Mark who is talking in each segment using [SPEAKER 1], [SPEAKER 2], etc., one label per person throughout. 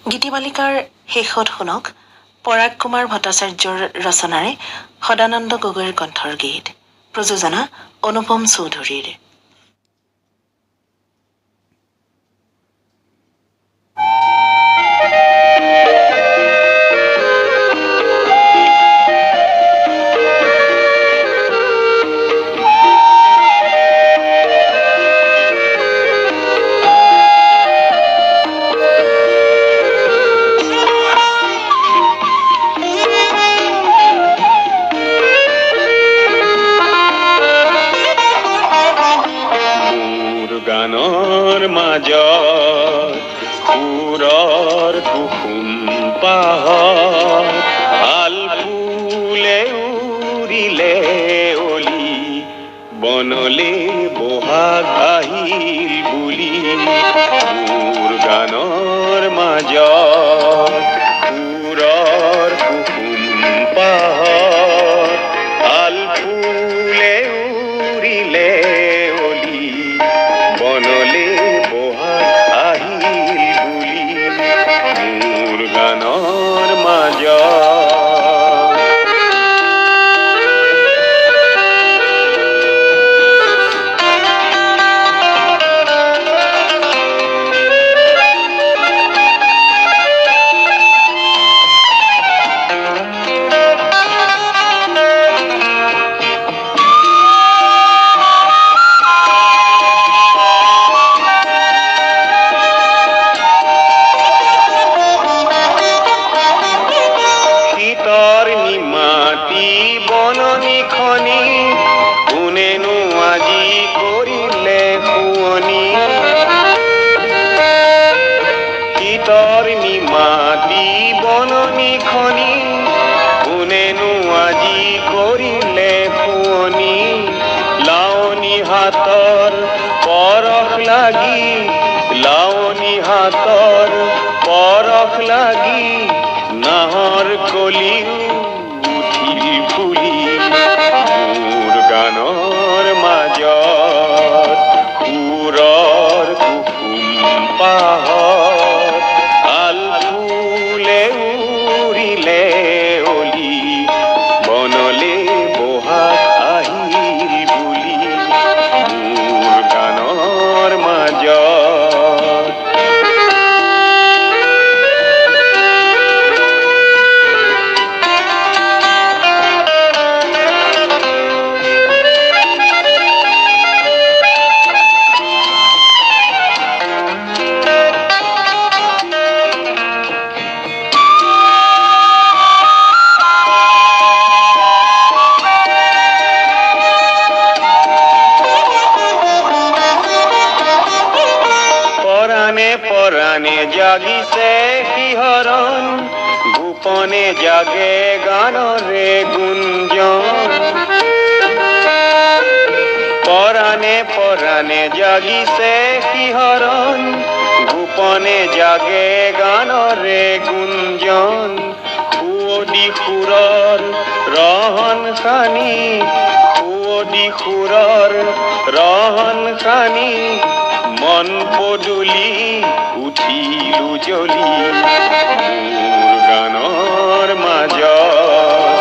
[SPEAKER 1] গীতিমালিকাৰ শেষত শুনক পৰাগ কুমাৰ ভট্টাচাৰ্যৰ ৰচনাৰে সদানন্দ গগৈৰ কণ্ঠৰ গীত। প্ৰযোজনা অনুপম চৌধুৰীৰ।
[SPEAKER 2] গানৰ মাজত সুৰৰ কুসুম পাহৰ আল ফুলে উৰিলে অলি বনলে বহাগ আহিল বুলি মোৰ গানৰ মাজত সুৰৰ কুসুম পাহৰ আল ফুলে উৰিলে বনলে বহাগ আহিল বুলি মোৰ গানৰ মাজত। মাটি বননিখনি কোনেনো আজি কৰিলে শুৱনি শীতৰ নিমাটি বননিখনি কোনেনো আজি কৰিলে শুৱনি লাৱনী হাতৰ পৰশ লাগি লাৱনী হাতৰ পৰশ লাগি নাহৰ কলিও উঠিল ফুলি মোৰ গানৰ মাজত সুৰৰ কুসুম পাহৰ আল ফুলে উৰিলে অলি বনলে বহাগ আহিল বুলি মোৰ গানৰ মাজত। পৰাণে জাগিছে শিহৰণ গোপনে জাগে গানৰে গুঞ্জন পৰাণে জাগিছে শিহৰণ গোপনে জাগে গানৰে গুঞ্জন সুৱদি সুৰৰ ৰহন খানি সুৱদি সুৰৰ ৰহন খানি মন পদুলি উঠিলো জ্বলি মোৰ গানৰ মাজত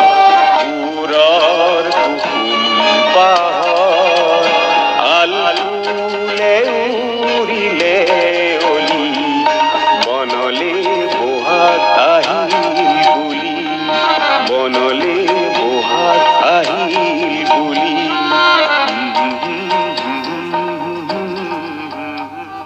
[SPEAKER 2] সুৰৰ কুসুম পাহৰ আল ফুলে উৰিলে অলি বনলে বহাগ